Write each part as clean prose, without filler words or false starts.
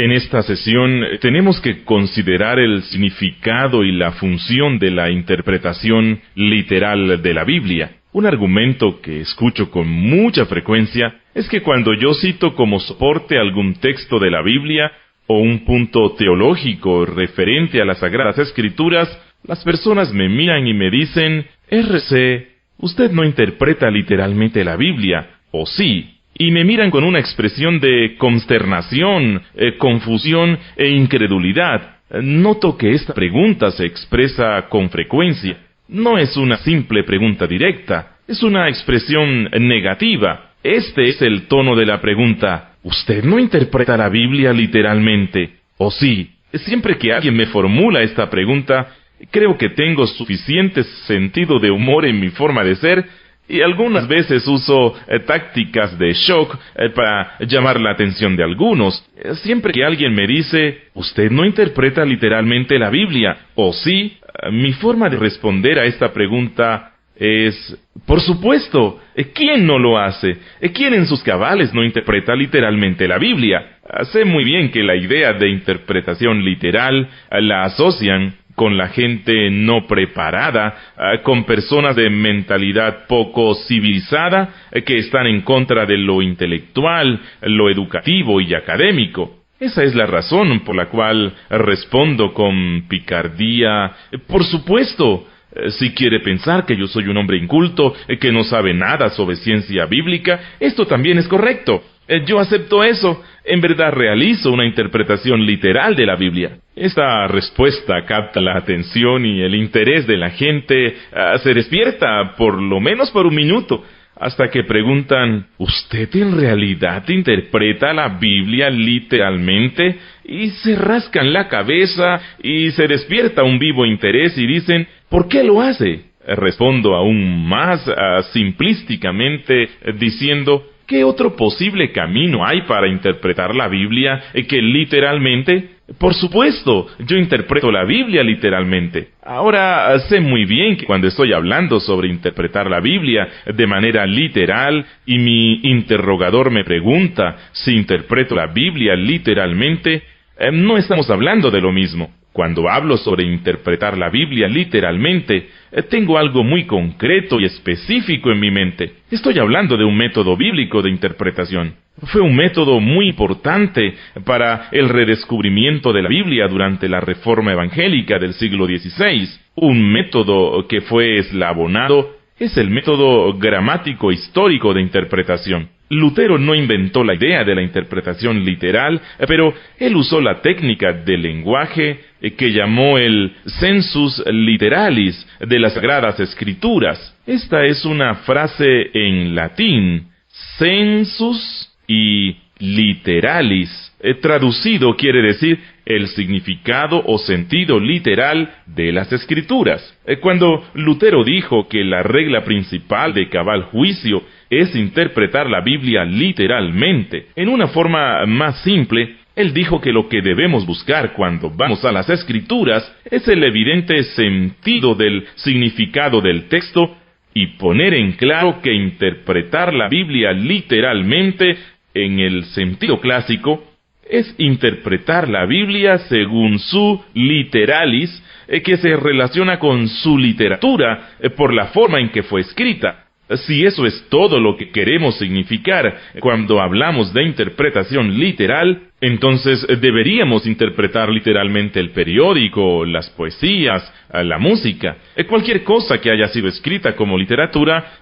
En esta sesión tenemos que considerar el significado y la función de la interpretación literal de la Biblia. Un argumento que escucho con mucha frecuencia es que cuando yo cito como soporte algún texto de la Biblia o un punto teológico referente a las Sagradas Escrituras, las personas me miran y me dicen: R.C., usted no interpreta literalmente la Biblia, ¿o sí? Y me miran con una expresión de consternación, confusión e incredulidad. Noto que esta pregunta se expresa con frecuencia. No es una simple pregunta directa, es una expresión negativa. Este es el tono de la pregunta: ¿usted no interpreta la Biblia literalmente, o sí? Siempre que alguien me formula esta pregunta, creo que tengo suficiente sentido de humor en mi forma de ser, y algunas veces uso tácticas de shock para llamar la atención de algunos. Siempre que alguien me dice: ¿usted no interpreta literalmente la Biblia, o sí? Mi forma de responder a esta pregunta es: por supuesto. ¿Quién no lo hace? ¿Quién en sus cabales no interpreta literalmente la Biblia? Sé muy bien que la idea de interpretación literal la asocian con la gente no preparada, con personas de mentalidad poco civilizada, que están en contra de lo intelectual, lo educativo y académico. Esa es la razón por la cual respondo con picardía: por supuesto. Si quiere pensar que yo soy un hombre inculto, que no sabe nada sobre ciencia bíblica, esto también es correcto. Yo acepto eso. En verdad realizo una interpretación literal de la Biblia. Esta respuesta capta la atención y el interés de la gente. Se despierta por lo menos por un minuto, hasta que preguntan: ¿usted en realidad interpreta la Biblia literalmente? Y se rascan la cabeza y se despierta un vivo interés y dicen: ¿por qué lo hace? Respondo aún más simplísticamente diciendo: ¿qué otro posible camino hay para interpretar la Biblia que literalmente? Por supuesto, yo interpreto la Biblia literalmente. Ahora, sé muy bien que cuando estoy hablando sobre interpretar la Biblia de manera literal y mi interrogador me pregunta si interpreto la Biblia literalmente, no estamos hablando de lo mismo. Cuando hablo sobre interpretar la Biblia literalmente, tengo algo muy concreto y específico en mi mente. Estoy hablando de un método bíblico de interpretación. Fue un método muy importante para el redescubrimiento de la Biblia durante la Reforma Evangélica del siglo XVI. Un método que fue eslabonado es el método gramático histórico de interpretación. Lutero no inventó la idea de la interpretación literal, pero él usó la técnica del lenguaje que llamó el sensus literalis de las Sagradas Escrituras. Esta es una frase en latín: sensus y literalis. Traducido quiere decir el significado o sentido literal de las Escrituras. Cuando Lutero dijo que la regla principal de cabal juicio es interpretar la Biblia literalmente, en una forma más simple, él dijo que lo que debemos buscar cuando vamos a las Escrituras es el evidente sentido del significado del texto y poner en claro que interpretar la Biblia literalmente en el sentido clásico es interpretar la Biblia según su literalis, que se relaciona con su literatura por la forma en que fue escrita. Si eso es todo lo que queremos significar cuando hablamos de interpretación literal, entonces deberíamos interpretar literalmente el periódico, las poesías, la música. Cualquier cosa que haya sido escrita como literatura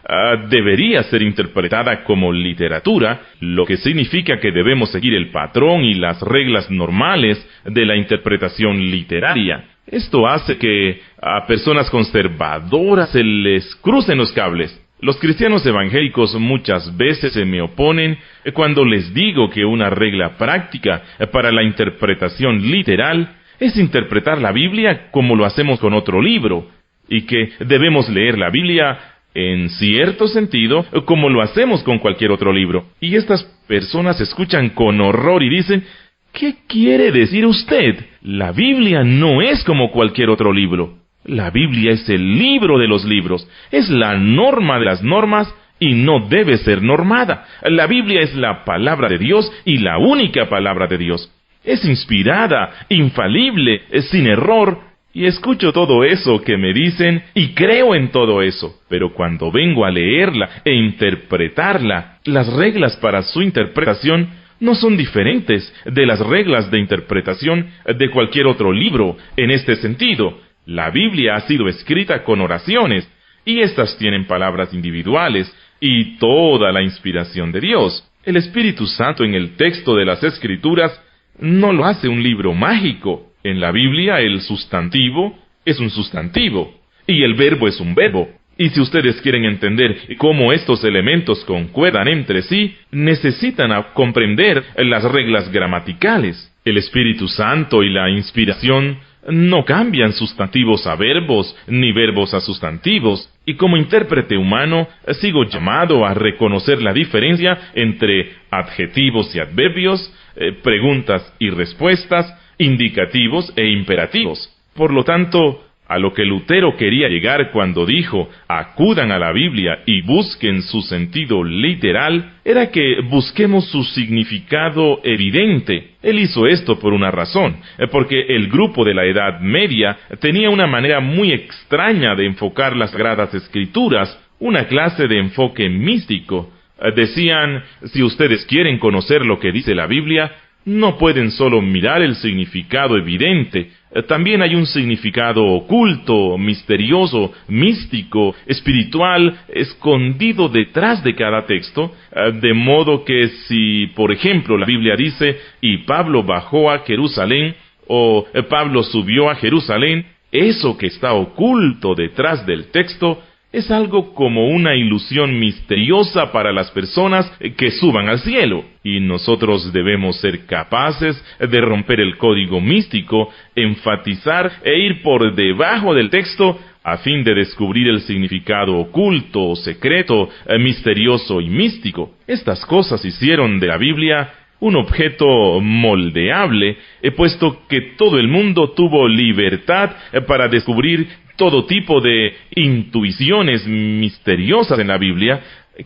debería ser interpretada como literatura, lo que significa que debemos seguir el patrón y las reglas normales de la interpretación literaria. Esto hace que a personas conservadoras se les crucen los cables. Los cristianos evangélicos muchas veces se me oponen cuando les digo que una regla práctica para la interpretación literal es interpretar la Biblia como lo hacemos con otro libro, y que debemos leer la Biblia en cierto sentido como lo hacemos con cualquier otro libro. Y estas personas escuchan con horror y dicen: ¿qué quiere decir usted? La Biblia no es como cualquier otro libro. La Biblia es el libro de los libros, es la norma de las normas y no debe ser normada. La Biblia es la palabra de Dios y la única palabra de Dios. es inspirada, infalible, sin error. Y escucho todo eso que me dicen y creo en todo eso. Pero cuando vengo a leerla e interpretarla, las reglas para su interpretación no son diferentes de las reglas de interpretación de cualquier otro libro en este sentido. La Biblia ha sido escrita con oraciones, y estas tienen palabras individuales y toda la inspiración de Dios. El Espíritu Santo en el texto de las Escrituras no lo hace un libro mágico. En la Biblia el sustantivo es un sustantivo y el verbo es un verbo. Y si ustedes quieren entender cómo estos elementos concuerdan entre sí, necesitan comprender las reglas gramaticales. El Espíritu Santo y la inspiración no cambian sustantivos a verbos, ni verbos a sustantivos, y como intérprete humano, sigo llamado a reconocer la diferencia entre adjetivos y adverbios, preguntas y respuestas, indicativos e imperativos. Por lo tanto, a lo que Lutero quería llegar cuando dijo, acudan a la Biblia y busquen su sentido literal, era que busquemos su significado evidente. Él hizo esto por una razón, porque el grupo de la Edad Media tenía una manera muy extraña de enfocar las Sagradas Escrituras, una clase de enfoque místico. Decían, si ustedes quieren conocer lo que dice la Biblia, no pueden solo mirar el significado evidente, también hay un significado oculto, misterioso, místico, espiritual, escondido detrás de cada texto, de modo que si, por ejemplo, la Biblia dice, y Pablo bajó a Jerusalén, o Pablo subió a Jerusalén, eso que está oculto detrás del texto es algo como una ilusión misteriosa para las personas que suban al cielo. Y nosotros debemos ser capaces de romper el código místico, enfatizar e ir por debajo del texto a fin de descubrir el significado oculto, secreto, misterioso y místico. Estas cosas hicieron de la Biblia un objeto moldeable, puesto que todo el mundo tuvo libertad para descubrir todo tipo de intuiciones misteriosas en la Biblia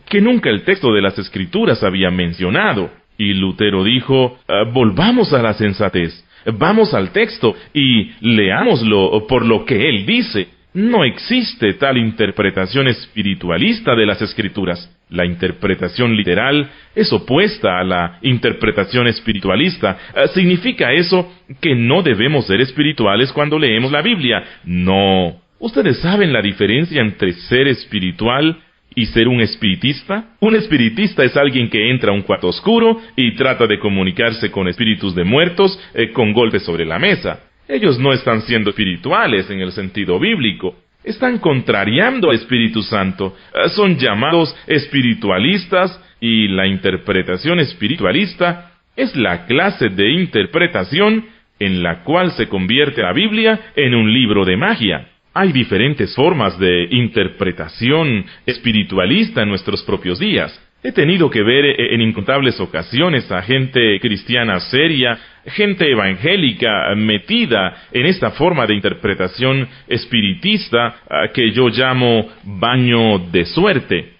que nunca el texto de las Escrituras había mencionado. Y Lutero dijo, volvamos a la sensatez, vamos al texto y leámoslo por lo que él dice. No existe tal interpretación espiritualista de las Escrituras. La interpretación literal es opuesta a la interpretación espiritualista. ¿Significa eso que no debemos ser espirituales cuando leemos la Biblia? No. ¿Ustedes saben la diferencia entre ser espiritual y ser un espiritista? Un espiritista es alguien que entra a un cuarto oscuro y trata de comunicarse con espíritus de muertos con golpes sobre la mesa. Ellos no están siendo espirituales en el sentido bíblico. Están contrariando al Espíritu Santo. Son llamados espiritualistas, y la interpretación espiritualista es la clase de interpretación en la cual se convierte la Biblia en un libro de magia. Hay diferentes formas de interpretación espiritualista en nuestros propios días. He tenido que ver en incontables ocasiones a gente cristiana seria, gente evangélica metida en esta forma de interpretación espiritista que yo llamo baño de suerte.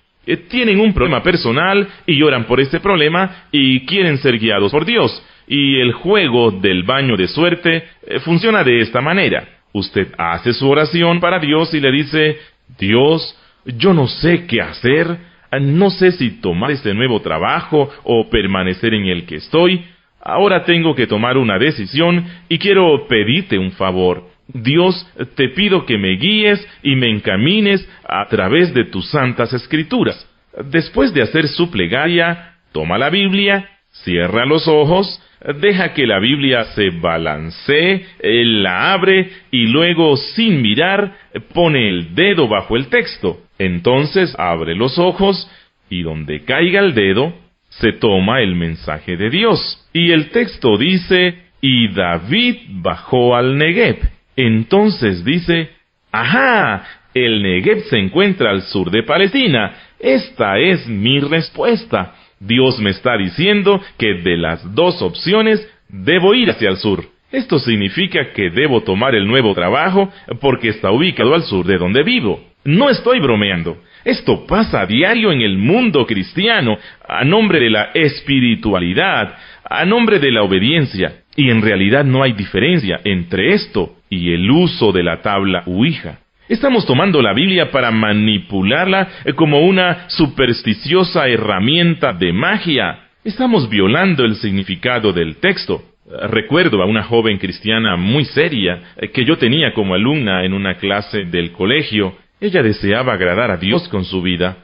Tienen un problema personal y oran por ese problema y quieren ser guiados por Dios. Y el juego del baño de suerte funciona de esta manera. Usted hace su oración para Dios y le dice, Dios, yo no sé qué hacer. No sé si tomar este nuevo trabajo o permanecer en el que estoy. Ahora tengo que tomar una decisión y quiero pedirte un favor. Dios, te pido que me guíes y me encamines a través de tus santas escrituras. Después de hacer su plegaria, toma la Biblia, cierra los ojos, deja que la Biblia se balancee, la abre y luego, sin mirar, pone el dedo bajo el texto. Entonces abre los ojos y donde caiga el dedo, se toma el mensaje de Dios. Y el texto dice, y David bajó al Negev. Entonces dice, ¡ajá! El Negev se encuentra al sur de Palestina. Esta es mi respuesta. Dios me está diciendo que de las dos opciones debo ir hacia el sur. Esto significa que debo tomar el nuevo trabajo porque está ubicado al sur de donde vivo. No estoy bromeando. Esto pasa a diario en el mundo cristiano, a nombre de la espiritualidad, a nombre de la obediencia. Y en realidad no hay diferencia entre esto y el uso de la tabla Ouija. Estamos tomando la Biblia para manipularla como una supersticiosa herramienta de magia. Estamos violando el significado del texto. Recuerdo a una joven cristiana muy seria que yo tenía como alumna en una clase del colegio. Ella deseaba agradar a Dios con su vida,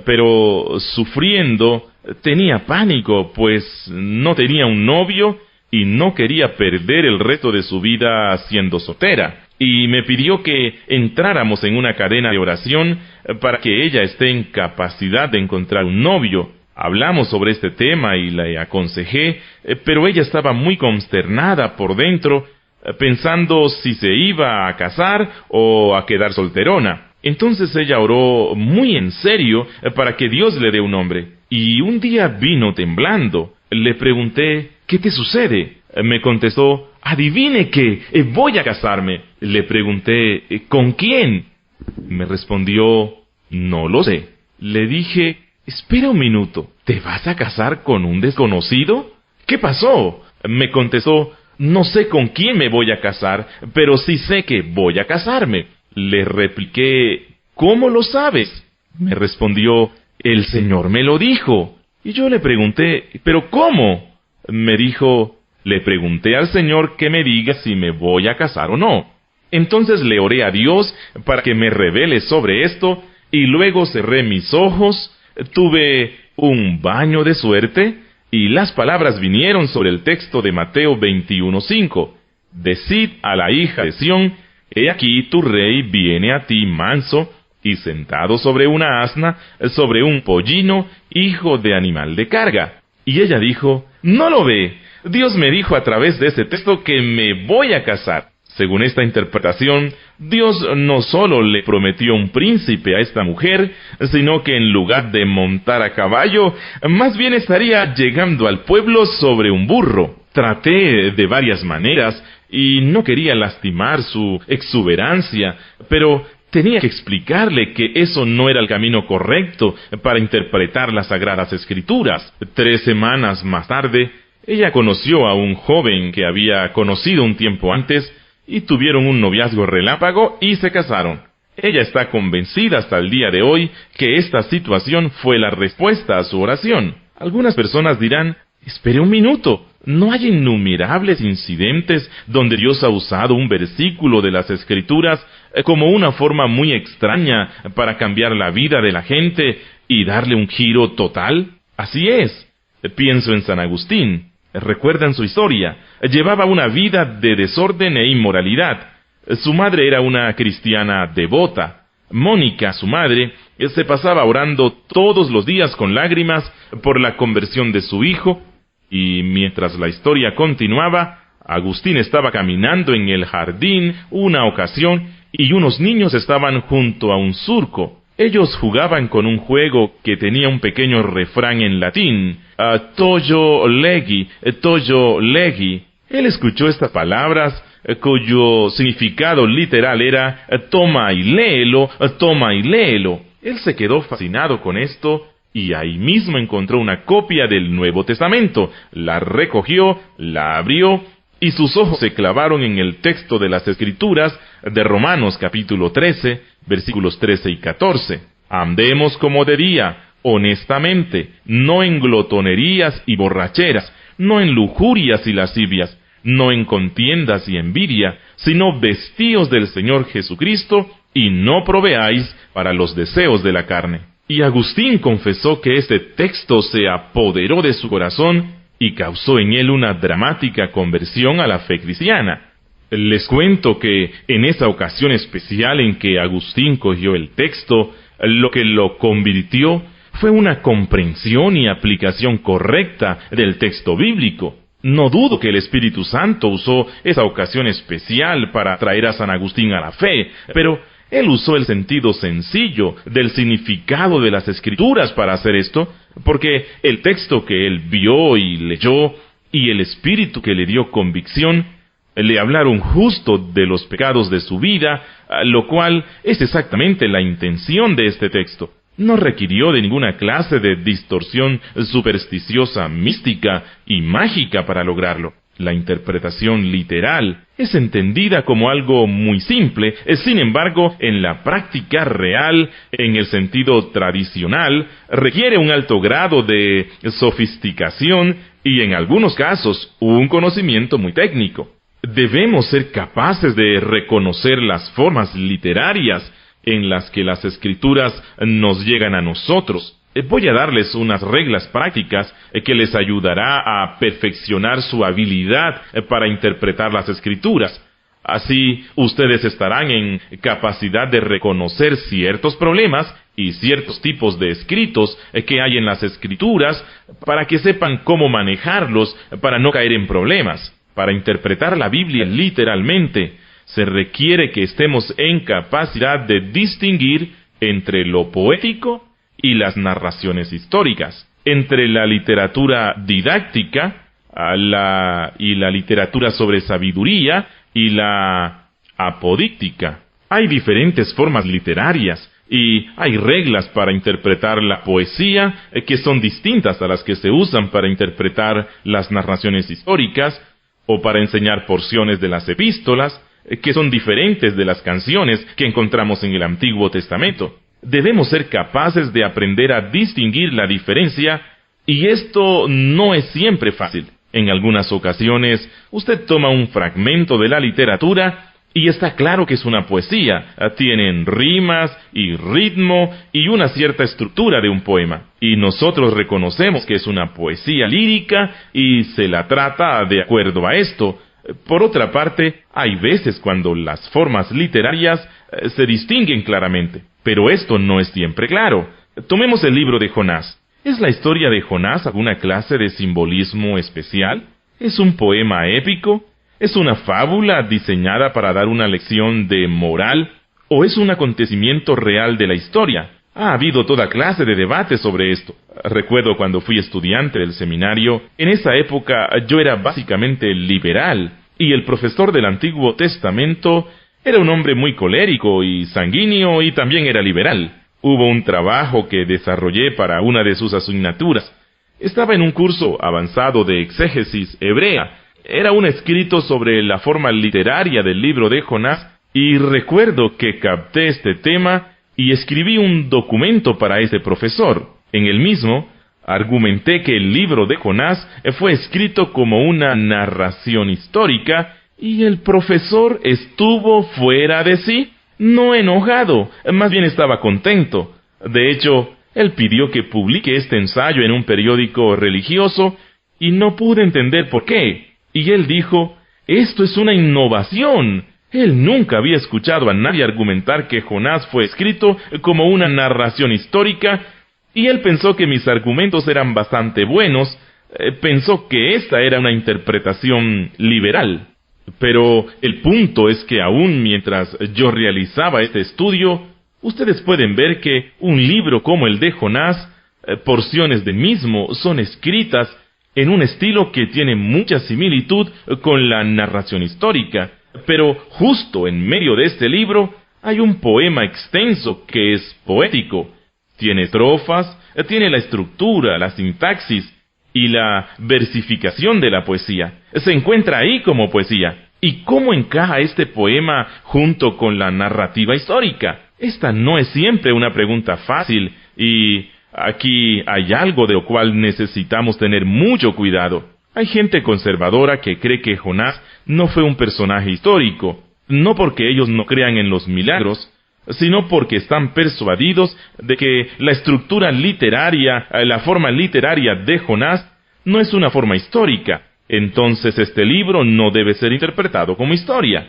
pero sufriendo tenía pánico, pues no tenía un novio y no quería perder el resto de su vida siendo soltera. Y me pidió que entráramos en una cadena de oración para que ella esté en capacidad de encontrar un novio. Hablamos sobre este tema y le aconsejé, pero ella estaba muy consternada por dentro, pensando si se iba a casar o a quedar solterona. Entonces ella oró muy en serio para que Dios le dé un hombre. Y un día vino temblando. Le pregunté, ¿qué te sucede? Me contestó, adivine qué, voy a casarme. Le pregunté, ¿con quién? Me respondió, no lo sé. Le dije, espera un minuto, ¿te vas a casar con un desconocido? ¿Qué pasó? Me contestó, no sé con quién me voy a casar, pero sí sé que voy a casarme. Le repliqué, ¿cómo lo sabes? Me respondió, el Señor me lo dijo. Y yo le pregunté, ¿pero cómo? Me dijo, le pregunté al Señor que me diga si me voy a casar o no. Entonces le oré a Dios para que me revele sobre esto, y luego cerré mis ojos, tuve un baño de suerte, y las palabras vinieron sobre el texto de Mateo 21:5. Decid a la hija de Sión, he aquí tu rey viene a ti manso, y sentado sobre una asna, sobre un pollino, hijo de animal de carga. Y ella dijo, ¿no lo ve? Dios me dijo a través de ese texto que me voy a casar. Según esta interpretación, Dios no solo le prometió un príncipe a esta mujer, sino que en lugar de montar a caballo, más bien estaría llegando al pueblo sobre un burro. Traté de varias maneras y no quería lastimar su exuberancia, pero tenía que explicarle que eso no era el camino correcto para interpretar las Sagradas Escrituras. 3 semanas más tarde, ella conoció a un joven que había conocido un tiempo antes, y tuvieron un noviazgo relámpago y se casaron. Ella está convencida hasta el día de hoy que esta situación fue la respuesta a su oración. Algunas personas dirán, espere un minuto, ¿no hay innumerables incidentes donde Dios ha usado un versículo de las Escrituras como una forma muy extraña para cambiar la vida de la gente y darle un giro total? Así es. Pienso en San Agustín. ¿Recuerdan su historia? Llevaba una vida de desorden e inmoralidad. Su madre era una cristiana devota. Mónica, su madre, se pasaba orando todos los días con lágrimas por la conversión de su hijo, y mientras la historia continuaba, Agustín estaba caminando en el jardín una ocasión y unos niños estaban junto a un surco. Ellos jugaban con un juego que tenía un pequeño refrán en latín, toyo legi, toyo legi. Él escuchó estas palabras, cuyo significado literal era toma y léelo, toma y léelo. Él se quedó fascinado con esto, y ahí mismo encontró una copia del Nuevo Testamento, la recogió, la abrió, y sus ojos se clavaron en el texto de las Escrituras de Romanos capítulo 13, versículos 13 y 14. Andemos como de día, honestamente, no en glotonerías y borracheras, no en lujurias y lascivias, no en contiendas y envidia, sino vestíos del Señor Jesucristo, y no proveáis para los deseos de la carne. Y Agustín confesó que este texto se apoderó de su corazón y causó en él una dramática conversión a la fe cristiana. Les cuento que en esa ocasión especial en que Agustín cogió el texto, lo que lo convirtió fue una comprensión y aplicación correcta del texto bíblico. No dudo que el Espíritu Santo usó esa ocasión especial para traer a San Agustín a la fe, pero él usó el sentido sencillo del significado de las Escrituras para hacer esto, porque el texto que él vio y leyó, y el Espíritu que le dio convicción, le hablaron justo de los pecados de su vida, lo cual es exactamente la intención de este texto. No requirió de ninguna clase de distorsión supersticiosa, mística y mágica para lograrlo. La interpretación literal es entendida como algo muy simple, sin embargo, en la práctica real, en el sentido tradicional, requiere un alto grado de sofisticación y en algunos casos un conocimiento muy técnico. Debemos ser capaces de reconocer las formas literarias en las que las Escrituras nos llegan a nosotros. Voy a darles unas reglas prácticas que les ayudará a perfeccionar su habilidad para interpretar las Escrituras. Así, ustedes estarán en capacidad de reconocer ciertos problemas y ciertos tipos de escritos que hay en las Escrituras para que sepan cómo manejarlos para no caer en problemas. Para interpretar la Biblia literalmente, se requiere que estemos en capacidad de distinguir entre lo poético y las narraciones históricas, entre la literatura didáctica y la literatura sobre sabiduría y la apodíctica. Hay diferentes formas literarias y hay reglas para interpretar la poesía que son distintas a las que se usan para interpretar las narraciones históricas o para enseñar porciones de las epístolas, que son diferentes de las canciones que encontramos en el Antiguo Testamento. Debemos ser capaces de aprender a distinguir la diferencia, y esto no es siempre fácil. En algunas ocasiones, usted toma un fragmento de la literatura y está claro que es una poesía. Tienen rimas y ritmo y una cierta estructura de un poema. Y nosotros reconocemos que es una poesía lírica y se la trata de acuerdo a esto. Por otra parte, hay veces cuando las formas literarias se distinguen claramente, pero esto no es siempre claro. Tomemos el libro de Jonás. ¿Es la historia de Jonás alguna clase de simbolismo especial? ¿Es un poema épico? ¿Es una fábula diseñada para dar una lección de moral? ¿O es un acontecimiento real de la historia? Ha habido toda clase de debate sobre esto. Recuerdo cuando fui estudiante del seminario, en esa época yo era básicamente liberal, y el profesor del Antiguo Testamento era un hombre muy colérico y sanguíneo y también era liberal. Hubo un trabajo que desarrollé para una de sus asignaturas. Estaba en un curso avanzado de exégesis hebrea. Era un escrito sobre la forma literaria del libro de Jonás, y recuerdo que capté este tema y escribí un documento para ese profesor. En el mismo, argumenté que el libro de Jonás fue escrito como una narración histórica, y el profesor estuvo fuera de sí, no enojado, más bien estaba contento. De hecho, él pidió que publique este ensayo en un periódico religioso, y no pude entender por qué. Y él dijo, esto es una innovación. Él nunca había escuchado a nadie argumentar que Jonás fue escrito como una narración histórica, y él pensó que mis argumentos eran bastante buenos. Pensó que esta era una interpretación liberal. Pero el punto es que aún mientras yo realizaba este estudio, ustedes pueden ver que un libro como el de Jonás, porciones del mismo son escritas en un estilo que tiene mucha similitud con la narración histórica. Pero justo en medio de este libro hay un poema extenso que es poético. Tiene estrofas, tiene la estructura, la sintaxis y la versificación de la poesía. Se encuentra ahí como poesía. ¿Y cómo encaja este poema junto con la narrativa histórica? Esta no es siempre una pregunta fácil, y aquí hay algo de lo cual necesitamos tener mucho cuidado. Hay gente conservadora que cree que Jonás no fue un personaje histórico, no porque ellos no crean en los milagros, sino porque están persuadidos de que la estructura literaria, la forma literaria de Jonás, no es una forma histórica. Entonces este libro no debe ser interpretado como historia.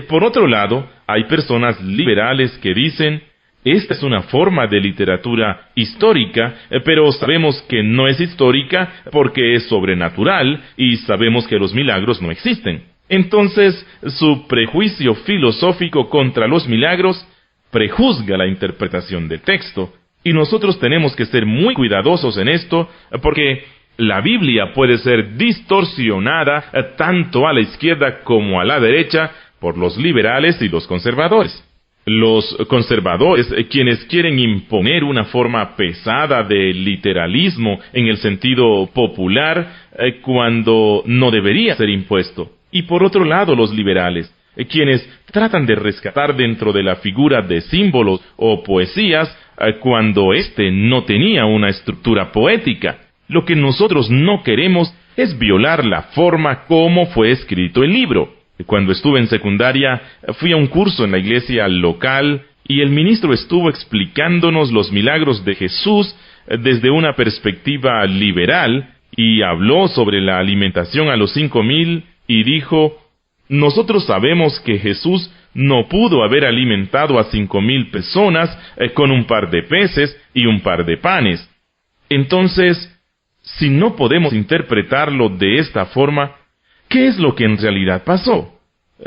Por otro lado, hay personas liberales que dicen, esta es una forma de literatura histórica, pero sabemos que no es histórica porque es sobrenatural y sabemos que los milagros no existen. Entonces, su prejuicio filosófico contra los milagros prejuzga la interpretación del texto, y nosotros tenemos que ser muy cuidadosos en esto, porque la Biblia puede ser distorsionada tanto a la izquierda como a la derecha por los liberales y los conservadores. Los conservadores, quienes quieren imponer una forma pesada de literalismo en el sentido popular, cuando no debería ser impuesto. Y por otro lado, los liberales, quienes tratan de rescatar dentro de la figura de símbolos o poesías, cuando éste no tenía una estructura poética. Lo que nosotros no queremos es violar la forma como fue escrito el libro. Cuando estuve en secundaria, fui a un curso en la iglesia local y el ministro estuvo explicándonos los milagros de Jesús desde una perspectiva liberal y habló sobre la alimentación a los 5,000 y dijo: nosotros sabemos que Jesús no pudo haber alimentado a 5,000 personas con un par de peces y un par de panes. Entonces, si no podemos interpretarlo de esta forma, ¿qué es lo que en realidad pasó?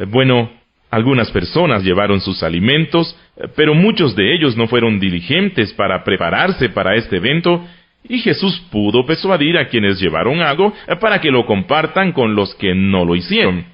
Bueno, algunas personas llevaron sus alimentos, pero muchos de ellos no fueron diligentes para prepararse para este evento, y Jesús pudo persuadir a quienes llevaron algo para que lo compartan con los que no lo hicieron.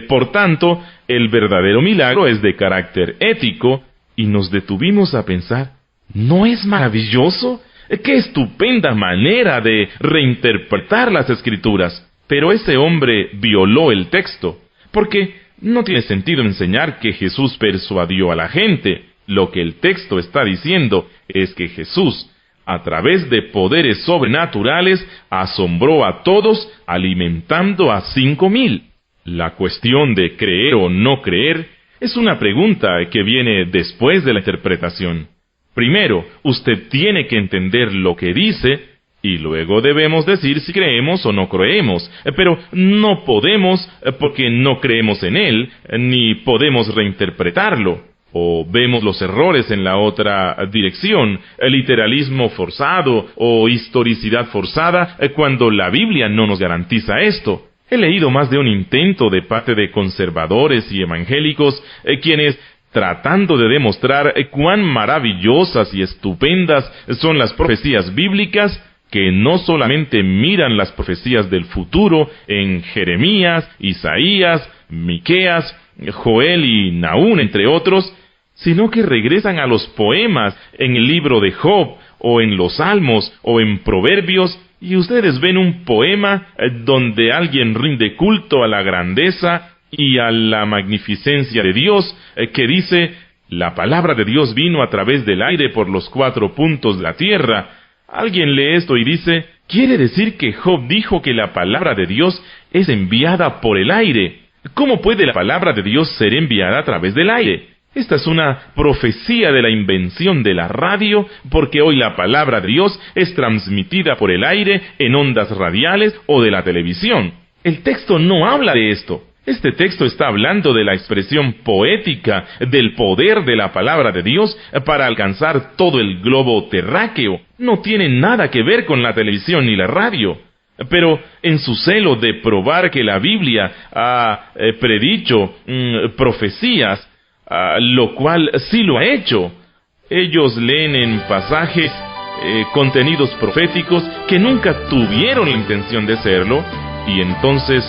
Por tanto, el verdadero milagro es de carácter ético, y nos detuvimos a pensar, ¿no es maravilloso? ¡Qué estupenda manera de reinterpretar las Escrituras! Pero ese hombre violó el texto, porque no tiene sentido enseñar que Jesús persuadió a la gente. Lo que el texto está diciendo es que Jesús, a través de poderes sobrenaturales, asombró a todos, alimentando a 5,000. La cuestión de creer o no creer es una pregunta que viene después de la interpretación. Primero, usted tiene que entender lo que dice, y luego debemos decir si creemos o no creemos. Pero no podemos, porque no creemos en él, ni podemos reinterpretarlo. O vemos los errores en la otra dirección, el literalismo forzado o historicidad forzada, cuando la Biblia no nos garantiza esto. He leído más de un intento de parte de conservadores y evangélicos, quienes, tratando de demostrar cuán maravillosas y estupendas son las profecías bíblicas, que no solamente miran las profecías del futuro en Jeremías, Isaías, Miqueas, Joel y Nahum, entre otros, sino que regresan a los poemas en el libro de Job, o en los Salmos, o en Proverbios, y ustedes ven un poema donde alguien rinde culto a la grandeza y a la magnificencia de Dios, que dice: la palabra de Dios vino a través del aire por los 4 puntos de la tierra. Alguien lee esto y dice: ¿quiere decir que Job dijo que la palabra de Dios es enviada por el aire? ¿Cómo puede la palabra de Dios ser enviada a través del aire? Esta es una profecía de la invención de la radio, porque hoy la palabra de Dios es transmitida por el aire en ondas radiales o de la televisión. El texto no habla de esto. Este texto está hablando de la expresión poética del poder de la palabra de Dios para alcanzar todo el globo terráqueo. No tiene nada que ver con la televisión ni la radio. Pero en su celo de probar que la Biblia ha predicho profecías, lo cual sí lo ha hecho, ellos leen en pasajes contenidos proféticos que nunca tuvieron la intención de serlo, y entonces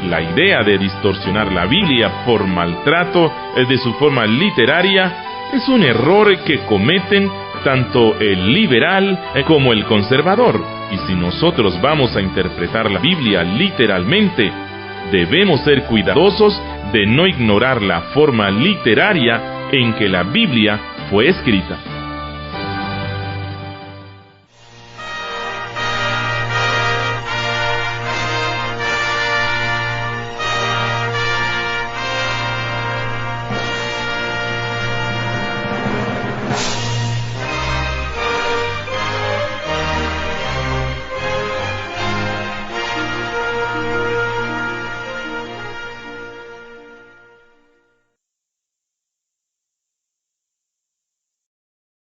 la idea de distorsionar la Biblia por maltrato de su forma literaria es un error que cometen tanto el liberal como el conservador. Y si nosotros vamos a interpretar la Biblia literalmente, debemos ser cuidadosos de no ignorar la forma literaria en que la Biblia fue escrita.